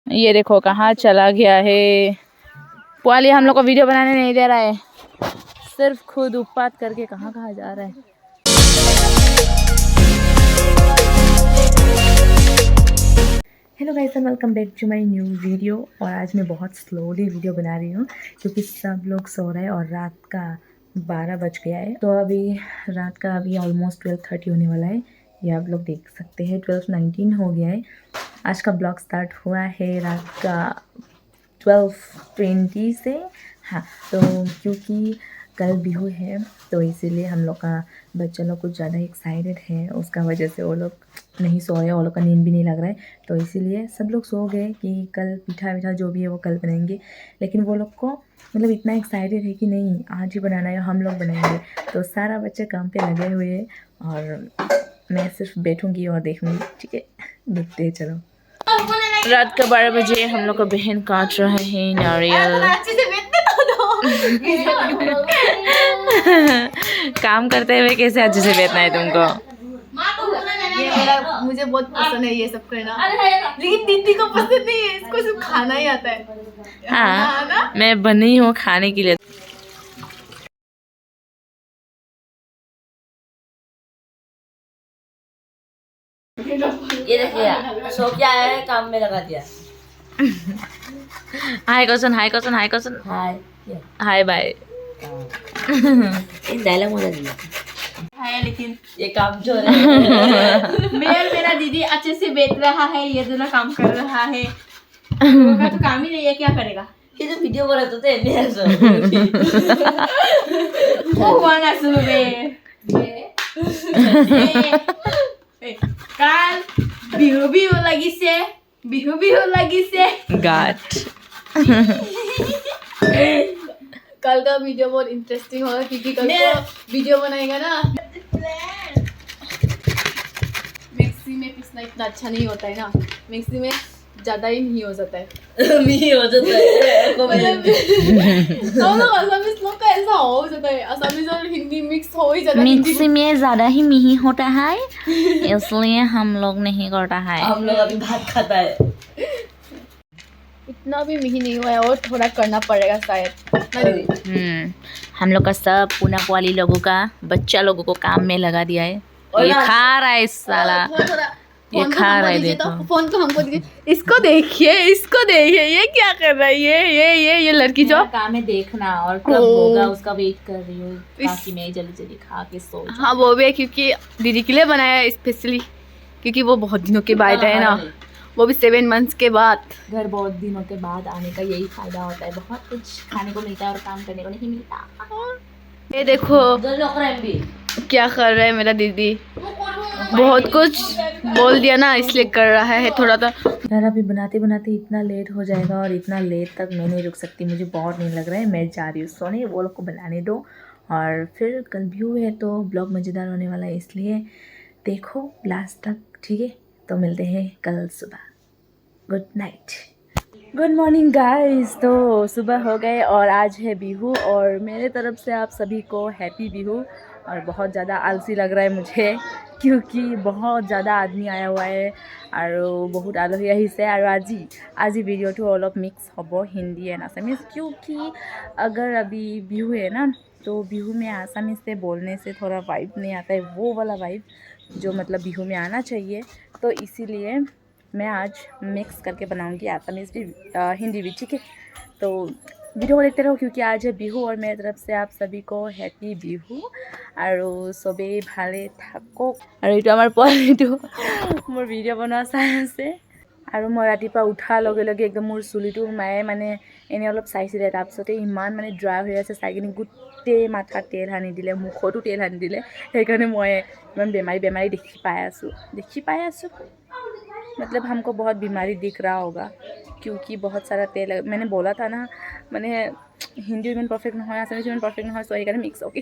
ये देखो कहाँ चला गया है पुआली। हम लोग को वीडियो बनाने नहीं दे रहा है, सिर्फ खुद उत्पात करके कहाँ कहाँ जा रहा है। Hello guys and welcome back to my new video. और आज मैं बहुत स्लोली वीडियो बना रही हूँ क्योंकि सब लोग सो रहे हैं और रात का 12 बज गया है। तो अभी रात का ऑलमोस्ट 12:30 होने वाला है। ये आप लोग देख सकते हैं 12:19 हो गया है। आज का ब्लॉग स्टार्ट हुआ है रात का 12:20 से। हाँ, तो क्योंकि कल बिहू है तो इसीलिए हम लोग का बच्चा लोग कुछ ज़्यादा एक्साइटेड है, उसका वजह से वो लोग नहीं सो रहे, वो लोग का नींद भी नहीं लग रहा है। तो इसीलिए सब लोग सो गए कि कल पीठा वीठा जो भी है वो कल बनाएंगे। लेकिन वो लोग को मतलब इतना एक्साइटेड है कि नहीं आज ही बनाना है, हम लोग बनाएंगे। तो सारा बच्चे काम पे लगे हुए हैं और मैं सिर्फ बैठूँगी और देखूँगी। ठीक है, देखते हैं चलो। रात का 12 बजे हम लोग का बहन काट रहा है नारियल। काम करते हुए कैसे अच्छे से बैठना है तुमको? ये मुझे बहुत पसंद है ये सब करना, लेकिन दीदी को पसंद नहीं है, इसको सिर्फ खाना ही आता है। हाँ, मैं बनी हूँ खाने के लिए। ये देखिए सो क्या है, काम में लगा दिया। हाय क्वेश्चन, हाय क्वेश्चन, हाय क्वेश्चन, हाय हाय बाय। एक डायलॉग मुझे दिया है, लेकिन ये काम जो है मेरा दीदी अच्छे से बेच रहा है, ये दोनों काम कर रहा है। होगा तो काम ही नहीं है, क्या करेगा? ये जो वीडियो बना तो थे नहीं सो वो हुआ ना शुरू में कल बिहू लगी से गाट। कल का वीडियो बहुत इंटरेस्टिंग होगा क्योंकि कल को वीडियो बनाएगा ना। मिक्सी में पीसना इतना अच्छा नहीं होता है ना, मिक्सी में ज्यादा ही नहीं हो जाता है। मी हो जाता है को हम लोग असमीज लोग का ऐसा हो जाता है, असमीज और हिंदी मिक्स हो ही जाता है। मिक्सी में ज़्यादा ही मिही होता है इसलिए हम लोग नहीं करता है। हम लोग अभी भात खाता है, इतना भी मिही नहीं हुआ है और थोड़ा करना पड़ेगा शायद ना दीदी? हम लोग का सब पूना पुआली लोगों का बच्चा लोगों को काम में लगा दिया है। ये खा रहा है इस साला, ये खा रहा है। देखो फोन को हमको दीजिए, इसको देखिए ये क्या कर रहा है? ये लड़की जो काम है देखना और कब होगा उसका वेट कर रही हूँ ताकि मैं जल्दी जल्दी खा के सो जाऊं। हाँ वो भी है क्योंकि दीदी के लिए बनाया है स्पेशली, क्योंकि वो बहुत दिनों के बाद है ना, वो भी 7 मंथ्स के बाद। घर बहुत दिनों के बाद आने का यही फायदा होता है, बहुत कुछ खाने को मिलता है और काम करने को नहीं मिलता। ये देखो क्या कर रहा है मेरा दीदी, बहुत कुछ बोल दिया ना इसलिए कर रहा है थोड़ा सा। यार अभी बनाते बनाते इतना लेट हो जाएगा और इतना लेट तक मैं नहीं रुक सकती, मुझे बहुत नींद लग रहा है। मैं जा रही हूँ सोने, वो लोग को बनाने दो और फिर कल व्यू है तो ब्लॉग मज़ेदार होने वाला है, इसलिए देखो लास्ट तक। ठीक है, तो मिलते हैं कल सुबह। Good night, good morning guys. तो सुबह हो गए और आज है बिहू और मेरे तरफ से आप सभी को हैप्पी बिहू। और बहुत ज़्यादा आलसी लग रहा है मुझे क्योंकि बहुत ज़्यादा आदमी आया हुआ है और बहुत आलही আহিছে और আজি वीडियो तो अलग mix hub Hindi and Assamese, क्योंकि अगर अभी बिहू है ना तो बिहू में आसामीज से बोलने से थोड़ा वाइब नहीं आता है, वो वाला वाइब जो मतलब बिहू में आना चाहिए। तो इसीलिए मैं आज मिक्स करके बनाऊंगी आसामीज भी हिंदी भी। ठीक है, तो वीडियो को देखते रहो क्योंकि आज है बिहू और मेरी तरफ से आप सभी को हैप्पी बिहू और सभी भाले থাকক। और ये आमार पोৱালিটো मोर भिडिओ बनवा চাই আছে আৰু মই ৰাতিপুৱা উঠাৰ লগে লগে একদম মোৰ চুলিটো মায়ে মানে এনে অলপ চাইছিলে, তাৰপিছতে ইমান মানে ড্ৰাই হৈ আছে চাই কিনে গোটেই মাথাত তেল সানি দিলে, মুখতো তেল সানি দিলে। সেইকাৰণে মই ইমান বেমাৰী দেখি পাই আছোঁ। मतलब हमको बहुत बीमारी दिख रहा होगा क्योंकि बहुत सारा तेल मैंने बोला था ना, मैंने हिंदी इमान परफेक्ट নহয়, आसामीज इमान परफेक्ट নহয়, सो সেইকাৰণে मिक्स ओके।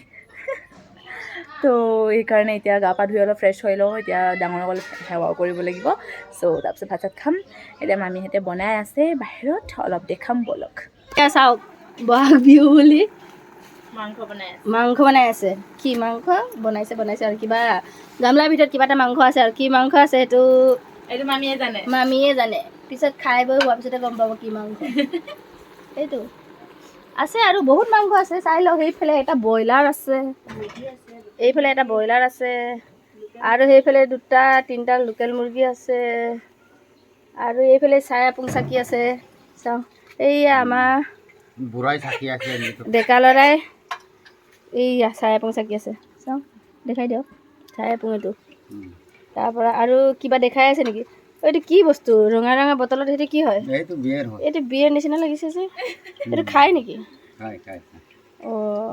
तो সেইকাৰণে এতিয়া গা পা ধুই অলপ ফ্ৰেছ হৈ লওঁ, এতিয়া ডাঙৰক অলপ সেৱাও কৰিব লাগিব। চ' তাৰপিছত ভাত চাত খাম। এতিয়া মামীহঁতে বনাই আছে বাহিৰত, অলপ দেখাম বলক। চাওক বহাগ বিহু বুলি মাংস বনাই আছে। কি মাংস বনাইছে আৰু কিবা গামলাৰ ভিতৰত কিবা এটা মাংস আছে, আৰু কি মাংস আছে সেইটো এইটো মামীয়ে জানে। মামীয়ে জানে। পিছত খাই বৈ হোৱাৰ পিছতে গম পাব কি মাংস এইটো আছে আৰু বহুত মাংস আছে চাই লওক সেইফালে এটা ব্ৰইলাৰ আছে এইফালে এটা ব্ৰইলাৰ আছে আৰু সেইফালে দুটা তিনিটা লোকেল মুৰ্গী আছে আৰু এইফালে চাই আপুং চাকি আছে চাওঁ এইয়া আমাৰ বুঢ়াই চাকি আছে ডেকা ল'ৰাই এইয়া চাই আপুং চাকি আছে চাওঁ দেখাই দিয়ক চাই আপুং এইটো তাৰপৰা আৰু কিবা দেখাই আছে নেকি এইটো কি বস্তু ৰঙা ৰঙা বটলত সেইটো কি হয় এইটো বিয়েৰ হয় এইটো বিয়েৰ নিচিনা লাগিছে যে এইটো খায় নেকি খাই খাই অঁ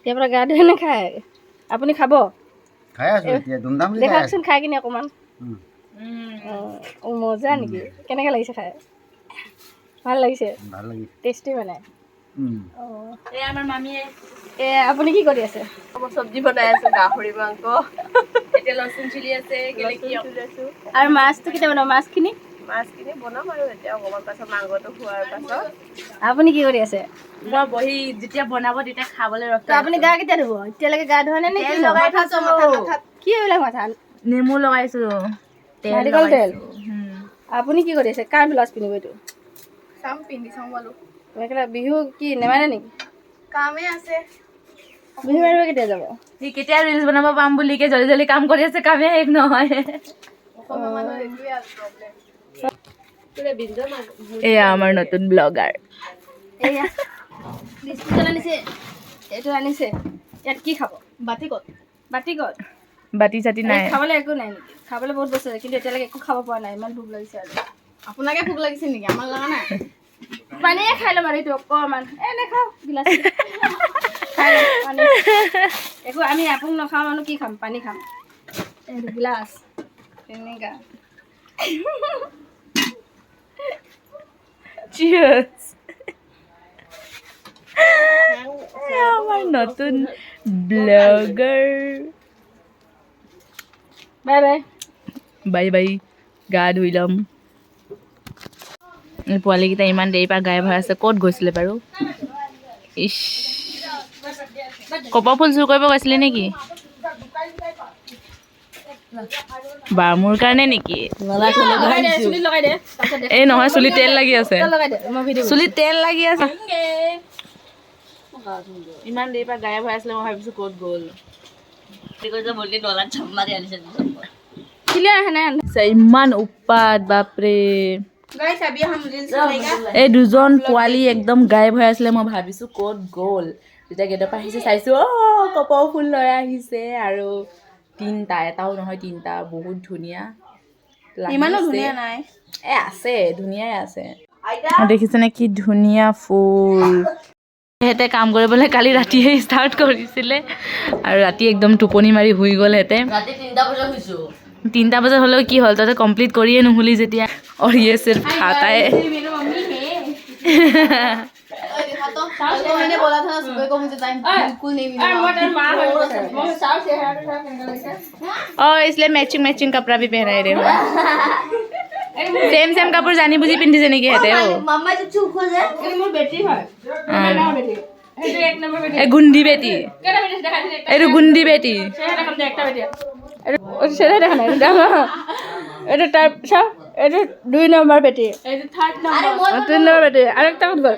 ইয়াৰ পৰা গা ধুই নাখায় আপুনি খাব খাই আছো এতিয়া ধুমধাম দি খাই আছো দেখাওকচোন খাই কিনে অকণমান অঁ মজা নেকি কেনেকৈ লাগিছে খাই ভাল লাগিছে ভাল লাগিছে টেষ্টি মানে অঁ ये हमारे मामी है আপুনি কি কৰি আছে सब्जी बनाए आছো गाहरी मांस এতিয়া লসুন চিলি আছে কেলেকি আৰু মাছটো কেতিয়া বনাব মাছখিনি মাছখিনি বনাম আৰু এতিয়া অকমান পাছত মাংসটো খোৱাৰ পাছত আপুনি কি কৰি আছে মই বহি যেতিয়া বনাব তেতিয়া খাবলৈ তো আপুনি গা কেতিয়া ধুব এতিয়ালৈকে গা ধোৱা নাই নে কি লগাই থৈছো কি এইবিলাক মাথা নেমু লগাইছো তেল নাৰিকল তেল হুম আপুনি কি কৰি আছে কাৰ ব্লাউজ পিন্ধিব এইটো চাম পিন্ধি চাম বোলো মেখেলা বিহু কি নেমানে নেকি কামে আছে বিহু মাৰিব কেতিয়া যাব সি কেতিয়া ৰিলছ বনাব পাম বুলি কে জলদি জলদি কাম কৰি আছে কামে শেষ নহয় এয়া আমাৰ নতুন ব্লগাৰ এয়া বিস্কুট আনিছে এইটো আনিছে ইয়াত কি খাব বাতি ক'ত বাতি চাতি নাই খাবলৈ একো নাই নেকি খাবলৈ বহুত বস্তু আছে কিন্তু এতিয়ালৈকে একো খাব পৰা নাই ইমান ভোক লাগিছে আৰু আপোনাকে ভোক লাগিছে নেকি আমাৰ লগা নাই পানীয়ে খাই ল'ম আৰু এইটো অকণমান নাখাওঁ গিলাচ খাই ল'ম, পানী। একো আমি আপোন নাখাওঁ মানুহ কি খাম পানী খাম এইটো গিলাচ তেনেকা চিয়াৰ্ছ আমাৰ নতুন blogger bye bye bye bye গা ধুই ল'ম পোৱালীকেইটা ইমান দেৰিৰ পৰা গাই ভৰাই আছে ক'ত গৈছিলে বাৰু ইছ কপৌ ফুল চুৰ কৰিব গৈছিলে নেকি বা মোৰ কাৰণে নেকি লগাই দে এই নহয় চুলিত তেল লাগি আছে লগাই দে মই ভিডিঅ' চুলিত তেল লাগি আছে ইমান দেৰিৰ পৰা গাই ভৰাই আছিলে মই ভাবিছোঁ ক'ত গ'ল ক্লিয়াৰ আহে নাই ইমান উৎপাত বাপৰে এই দুজন পোৱালি একদম গায়ব হৈ আছিলে মই ভাবিছোঁ ক'ত গ'ল যেতিয়া গেটৰ পৰা আহিছে চাইছোঁ কপৌ ফুল লৈ আহিছে আৰু তিনিটা এটাও নহয় তিনিটা বহুত ধুনীয়া ইমানো ধুনীয়া নাই আছে ধুনীয়াই আছে দেখিছেনে কি ধুনীয়া ফুল সিহঁতে কাম কৰিবলৈ কালি ৰাতিয়ে ষ্টাৰ্ট কৰিছিলে আৰু ৰাতি একদম টোপনি মাৰি শুই গ'ল সিহঁতে ৰাতি 3টা বজাত শুইছো 3টা বজাত হ'লেও কি হ'ল তহঁতে কমপ্লিট কৰিয়ে নুশুলি যেতিয়া और ये सिर्फ खाता है मैंने बोला था ना सुबह को मुझे टाइम बिल्कुल नहीं मिला और इसलिए मैचिंग मैचिंग कपड़ा भी पहनाए रे सेम सेम कपड़ जानी बुझी पिंधिছে নেকি হেতে ও मम्मा जो चुप हो जाए ये मोर बेटी है मेरा बेटी এই এক নম্বৰ বেটি এ গুন্ডি বেটি কেটা বেটি দেখা দিলে এটো গুন্ডি বেটি সেটা দেখাম দে একটা বেটি এটা সেটা দেখা নাই এটা তার সব এটা 2 নম্বৰ বেটি এটা 3rd নম্বৰ 3 নম্বৰ বেটি আৰেকটা কত গল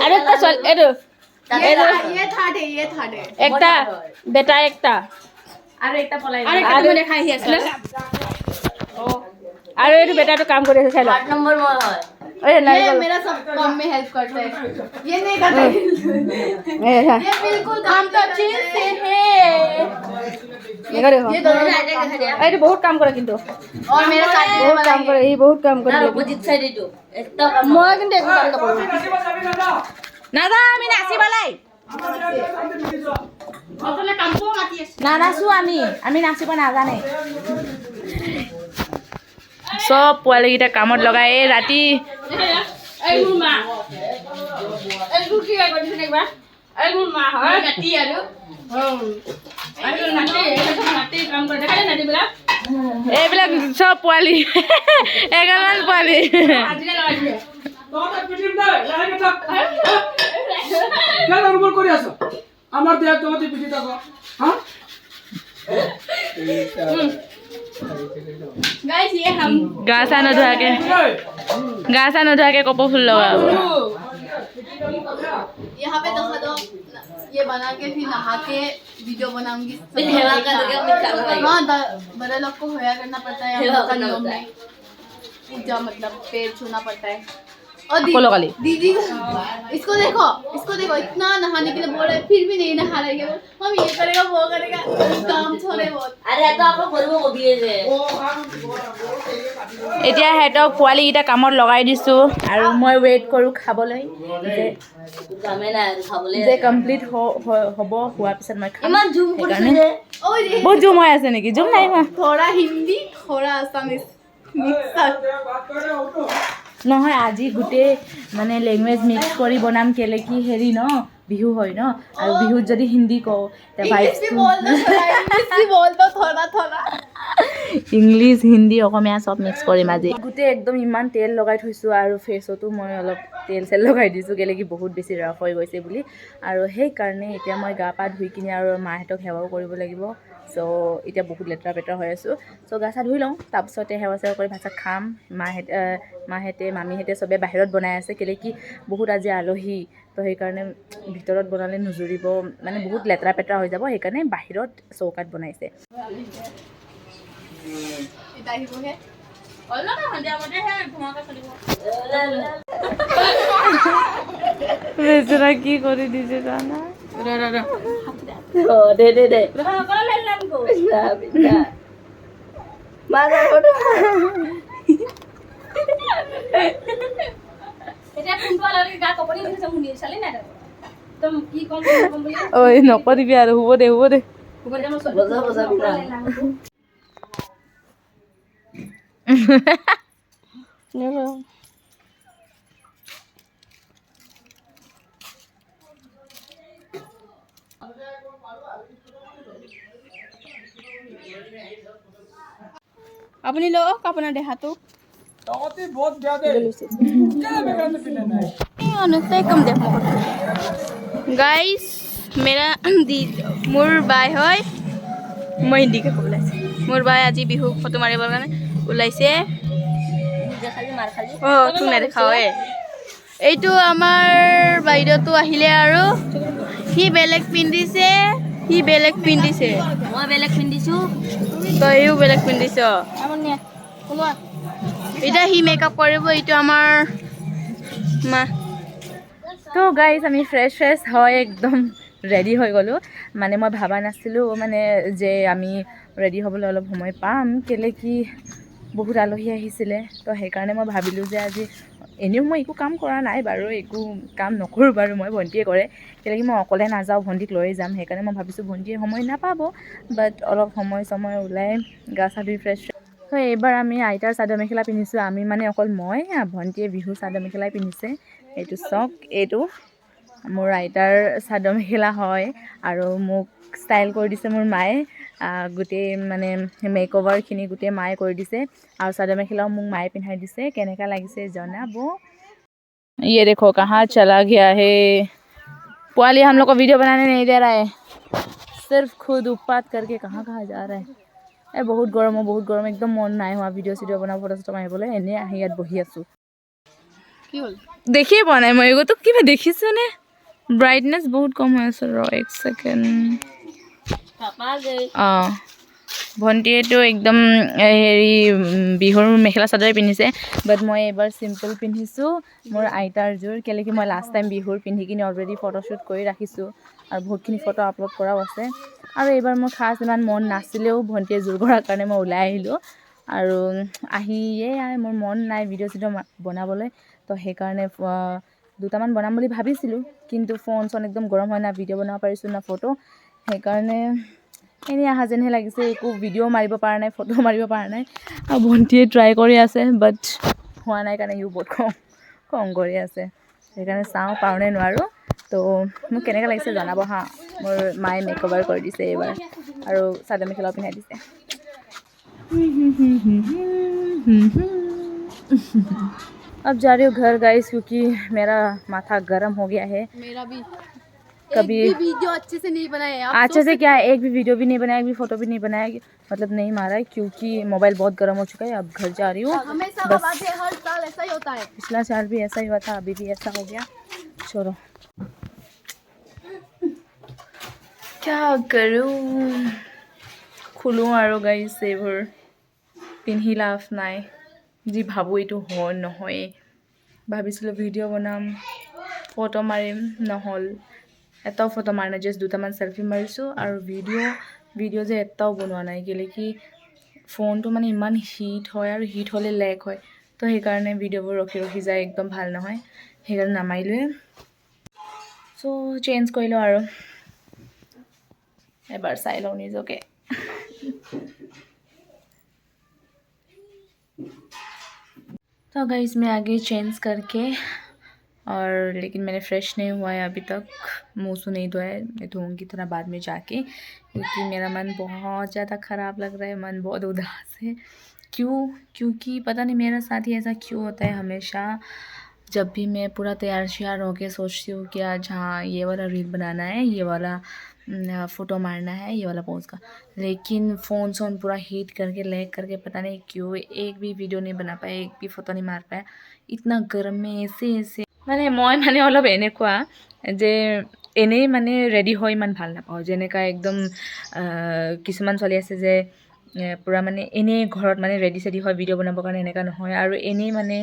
আৰেকটা চল এটা ये थर्ड है একটা বেটা একটা আৰু একটা পলাই আৰেকটা মানে খাই আছে আৰু এইটো বেটাটো কাম কৰি আছে চাই ল 8 নম্বৰ মই হয় अरे नहीं ये मेरा सब काम में हेल्प करता है ये नहीं करता ये बिल्कुल काम तो अच्छे से है ये करे हो ये दोनों अरे बहुत काम करे किंतु और मेरे साथ बहुत काम करे ये बहुत काम करे अपोजिट साइड है तो एकदम মই কিন্তু একো কাম নকৰো নাদা আমি নাচিবলৈ অতলে কাম কো মাতি আছে না নাচো আমি নাচিব নাজানে সব পোৱালীকেইটা কামত লগাই এই ৰাতি এই মোৰ মা এই কি কৰিছে একবা এই মোৰ মা হয় নাতি আৰু আৰু নাতি কাম কৰে দেখা নাই নাতিবিলাক এইবিলাক সব পোৱালি 11মান পোৱালি আজিলে লগাইছে আমাৰ দেহ তোমাদেৰ পিছিয়ে থাকো হ্যাঁ गाइस ये हम গা চা নোধোৱাকৈ কপৌ ফুল লগাব। यहाँ पे दिखा दो, ये बना के फिर नहा के वीडियो बनाऊंगी। हाँ बड़े लोग को होया करना पड़ता है, हम लोग का नियम है। पूजा मतलब पैर छूना पड़ता है। और लगाली। दीदी इसको देखो इतना नहाने के लिए बोल रहे फिर भी नहीं नहा रही है। हम ये करेगा वो करेगा, काम छोड़े बहुत। এতিয়া সিহঁতক পোৱালীকেইটা কামত লগাই দিছোঁ আৰু মই ৱেইট কৰোঁ খাবলৈ যে কমপ্লিট হ'ব। হোৱাৰ পিছত মই খাম। সেইকাৰণে और ये বহুত জুম হৈ আছে নেকি? জুম নাই হোৱা थोड़ा हिंदी थोड़ा आसामीज मिक्स। নহয়, আজি গোটেই মানে লেংগুৱেজ মিক্স কৰি বনাম। কেলে কি হেৰি ন, বিহু হয় ন, আৰু বিহুত যদি হিন্দী কওঁ इंग्लिश भी बोल दो थोड़ा, इंग्लिश भी बोल दो थोड़ा थोड़ा। ইংলিছ হিন্দী অসমীয়া চব মিক্স কৰিম আজি। গোটেই একদম ইমান তেল লগাই থৈছোঁ আৰু ফেচতো মই অলপ তেল লগাই দিছোঁ কেলে কি বহুত বেছি ৰাফ হৈ গৈছে বুলি। আৰু সেইকাৰণে এতিয়া মই গা পা ধুই কিনে আৰু মাহঁতক সেৱাও কৰিব লাগিব। চ' এতিয়া বহুত লেতেৰা পেতেৰা হৈ আছোঁ। চ' গা চা ধুই লওঁ, তাৰপিছতে সেৱা চেৱা কৰি ভাত চাত খাম। মামীহঁতে চবে বাহিৰত বনাই আছে কেলে কি বহুত আজি আলহী, তো সেইকাৰণে ভিতৰত বনালে নুজুৰিব, মানে বহুত লেতেৰা পেতেৰা হৈ যাব। সেইকাৰণে বাহিৰত চৌকাত বনাইছে। বেচৰা কি কৰি দিছে জানা। ঐ নকৰিবি আৰু, হ'ব দে। अपनी लो अपना देहातु कम देख गाइस मेरा मोर बाय হয় মই হিন্দীকে ক'ব ওলাইছে। মোৰ বাই আজি বিহু ফটো মাৰিবৰ কাৰণে ওলাইছে। অঁ তোক নেদেখাওৱে। এইটো আমাৰ বাইদেউটো আহিলে আৰু সি বেলেগ পিন্ধিছে মই বেলেগ পিন্ধিছোঁ, তইও বেলেগ পিন্ধিছ। এতিয়া সি মেকআপ কৰিব, এইটো আমাৰ মা। তো গাইজ আমি ফ্ৰেছ হয় একদম ৰেডি হৈ গ'লোঁ। মানে মই ভাবা নাছিলোঁ মানে যে আমি ৰেডি হ'বলৈ অলপ সময় পাম, কেলে কি বহুত আলহী আহিছিলে। তো সেইকাৰণে মই ভাবিলোঁ যে আজি এনেও মই একো কাম কৰা নাই বাৰু, একো কাম নকৰোঁ বাৰু, মই ভণ্টিয়ে কৰে। কেলে কি মই অকলে নাযাওঁ, ভণ্টিক লৈ যাম। সেইকাৰণে মই ভাবিছোঁ ভণ্টিয়ে সময় নাপাব, বাট অলপ সময় ওলাই গা চা ধুই ফ্ৰেছ। তো এইবাৰ আমি আইতাৰ চাদৰ মেখেলা পিন্ধিছোঁ। আমি মানে অকল মই, ভণ্টিয়ে বিহু চাদৰ মেখেলাই পিন্ধিছে। এইটো চক, এইটো মোৰ আইতাৰ চাদৰ মেখেলা হয় আৰু মোক ষ্টাইল কৰি দিছে মোৰ মায়ে। গোটেই মানে মেকঅভাৰখিনি গোটেই মায়ে কৰি দিছে আৰু চাদৰ মেখেলাও মোক মায়ে পিন্ধাই দিছে। কেনেকুৱা লাগিছে জনাব। ये देखो कहाँ चला गया है पोवाली, हम लोग को वीडियो बनाने नहीं दे रहा है, सिर्फ खुद उत्पात करके कहाँ जा रहा है। বহুত গৰম একদম মন নাই হোৱা ভিডিঅ' চিডিঅ' বনাব, ফটো চটো মাৰিবলৈ। এনেই আহি ইয়াত বহি আছোঁ। কি হ'ল দেখিয়ে পোৱা নাই মই, তোক কিবা দেখিছোঁনে? ব্ৰাইটনেছ বহুত কম হৈ আছে, ৰ এক ছেকেণ্ড। অঁ ভণ্টিয়েতো একদম হেৰি বিহুৰ মেখেলা চাদৰে পিন্ধিছে, বাট মই এইবাৰ চিম্পল পিন্ধিছোঁ মোৰ আইতাৰ যোৰ। কেলে কি মই লাষ্ট টাইম বিহুৰ পিন্ধি কিনি অলৰেডি ফটোশ্বুট কৰি ৰাখিছোঁ আৰু বহুতখিনি ফটো আপলোড কৰাও আছে। আৰু এইবাৰ মোৰ খাছ ইমান মন নাছিলেও ভণ্টিয়ে জোৰ কৰাৰ কাৰণে মই ওলাই আহিলোঁ। আৰু আহিয়ে মোৰ মন নাই ভিডিঅ' চিডিঅ' বনাবলৈ, তো সেইকাৰণে দুটামান বনাম বুলি ভাবিছিলোঁ, কিন্তু ফোন একদম গৰম হয় না, ভিডিঅ' বনাব পাৰিছোঁ না ফটো। সেইকাৰণে এনেই অহা যেনহে লাগিছে, একো ভিডিঅ' মাৰিব পৰা নাই, ফটো মাৰিব পৰা নাই। আৰু ভণ্টিয়ে ট্ৰাই কৰি আছে, বাট হোৱা নাই কাৰণে ইও বহুত খং কৰি আছে। সেইকাৰণে চাওঁ পাৰোঁ নে নোৱাৰোঁ। তো মোক কেনেকৈ লাগিছে জনাব হা। মোৰ মায়ে মেকঅভাৰ কৰি দিছে এইবাৰ আৰু চাদৰ মেখেলাও পিন্ধাই দিছে। अब जा रही हूँ घर गाइस, क्योंकि मेरा माथा गर्म हो गया है। मेरा भी कभी एक भी वीडियो अच्छे से नहीं बनाए आप अच्छे से क्या है, एक भी वीडियो भी नहीं बनाया, एक भी फ़ोटो भी नहीं बनाया, मतलब नहीं मारा है क्योंकि मोबाइल बहुत गर्म हो चुका है। अब घर जा रही हूँ हमेशा बस। बात है, हर साल ऐसा ही होता है। पिछला साल भी ऐसा ही हुआ था, अभी भी ऐसा हो गया। छोड़ो, क्या करूँ, খুলোঁ আৰু গাইছ এইবোৰ পিন্ধি লাভ নাই। যি ভাবোঁ এইটো হয় নহয়। ভাবিছিলোঁ ভিডিঅ' বনাম, ফটো মাৰিম, নহ'ল। এটাও ফটো মাৰা নাই, জাষ্ট দুটামান চেলফি মাৰিছোঁ আৰু ভিডিঅ' যে এটাও বনোৱা নাই। কেলৈ কি ফোনটো মানে ইমান হিট হয় আৰু হিট হ'লে লেগ হয়, তো সেইকাৰণে ভিডিঅ'বোৰ ৰখি ৰখি যায়, একদম ভাল নহয়। সেইকাৰণে নামাৰিলোৱে। চ' চেঞ্জ কৰিলোঁ আৰু এবাৰ চাই লওঁ নিজকে। तो गाइस मैं आ गई चेंज करके, और लेकिन मैंने फ़्रेश नहीं हुआ है अभी तक, मुँह से नहीं धोया है। मैं धोऊँगी थोड़ा बाद में जाके, क्योंकि मेरा मन बहुत ज़्यादा ख़राब लग रहा है, मन बहुत उदास है। क्योंकि पता नहीं मेरा साथ ही ऐसा क्यों होता है हमेशा। जब भी मैं पूरा तैयार श्यार होके सोचती हूँ कि आज हाँ ये वाला रील बनाना है, ये वाला फ़ोटो मारना है, ये वाला पोज का, लेकिन फ़ोन पूरा हीट करके लैग करके पता नहीं क्यों एक भी वीडियो नहीं बना पाया, एक भी फ़ोटो नहीं मार पाया। इतना गर्म में ऐसे মানে মই মানে অলপ এনেকুৱা যে এনেই মানে ৰেডি হৈ ইমান ভাল নাপাওঁ। যেনেকুৱা একদম কিছুমান ছোৱালী আছে যে পূৰা মানে এনেই ঘৰত মানে ৰেডি চেডি হয় ভিডিঅ' বনাবৰ কাৰণে, এনেকুৱা নহয়। আৰু এনেই মানে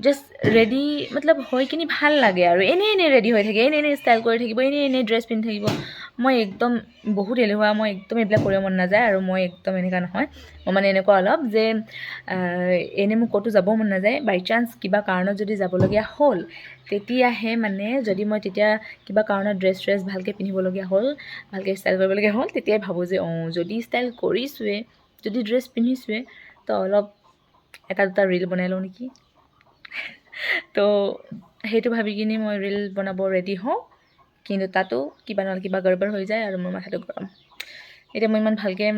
জাষ্ট ৰেডি মতলব হৈ কিনি ভাল লাগে, আৰু এনেই ৰেডি হৈ থাকে, এনেই ষ্টাইল কৰি থাকিব, এনেই ড্ৰেছ পিন্ধি থাকিব। মই একদম বহুত এলেহুৱা, মই একদম এইবিলাক কৰিব মন নাযায়। আৰু মই একদম এনেকুৱা নহয়, মই মানে এনেকুৱা অলপ যে এনেই মোক ক'তো যাবও মন নাযায়। বাই চান্স কিবা কাৰণত যদি যাবলগীয়া হ'ল, তেতিয়াহে মানে যদি মই তেতিয়া কিবা কাৰণত ড্ৰেছ ভালকৈ পিন্ধিবলগীয়া হ'ল, ভালকৈ ষ্টাইল কৰিবলগীয়া হ'ল, তেতিয়াই ভাবোঁ যে যদি ষ্টাইল কৰিছোৱে, যদি ড্ৰেছ পিন্ধিছোৱে, তো অলপ এটা দুটা ৰীল বনাই লওঁ নেকি। তো সেইটো ভাবি কিনি মই ৰীল বনাব ৰেডি হওঁ, কিন্তু তাতো কিবা নহ'লে কিবা গড়বড় হৈ যায় আৰু মোৰ মাথাটো গৰম। এতিয়া মই ইমান ভালকৈ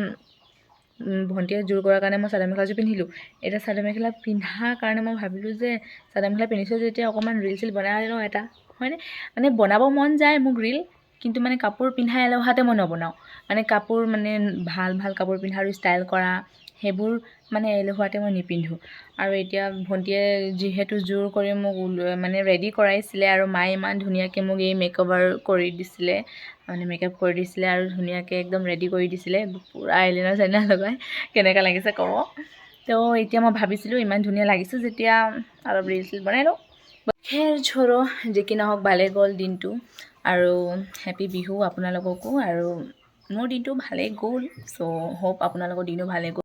ভণ্টিয়ে জোৰ কৰাৰ কাৰণে মই চাদৰ মেখেলাযোৰ পিন্ধিলোঁ। এতিয়া চাদৰ মেখেলা পিন্ধাৰ কাৰণে মই ভাবিলোঁ যে চাদৰ মেখেলা পিন্ধিছোঁ যেতিয়া অকণমান ৰীল চিল বনাই লওঁ এটা, হয়নে? মানে বনাব মন যায় মোক ৰীল, কিন্তু মানে কাপোৰ পিন্ধাই এলেহুৱাতে মই নবনাওঁ। মানে কাপোৰ মানে ভাল কাপোৰ পিন্ধা আৰু ষ্টাইল কৰা সেইবোৰ মানে এলেহুৱাতে মই নিপিন্ধোঁ। আৰু এতিয়া ভণ্টিয়ে যিহেতু জোৰ কৰি মোক মানে ৰেডি কৰাইছিলে, আৰু মায়ে ইমান ধুনীয়াকৈ মোক এই মেকঅভাৰ কৰি দিছিলে, মানে মেকআপ কৰি দিছিলে, আৰু ধুনীয়াকৈ একদম ৰেডি কৰি দিছিলে, পূৰা আইলাইনাৰ চাইলাইনাৰ লগাই। কেনেকুৱা লাগিছে ক'ব। তো এতিয়া মই ভাবিছিলোঁ ইমান ধুনীয়া লাগিছে যেতিয়া অলপ ৰীল চিল বনাই লওঁ। খেৰ ছোড়ো, যি কি নহওক ভালেই গ'ল দিনটো, আৰু হেপী বিহু আপোনালোককো। আৰু মোৰ দিনটো ভালেই গ'ল, চ' হোপ আপোনালোকৰ দিনো ভালেই গ'ল।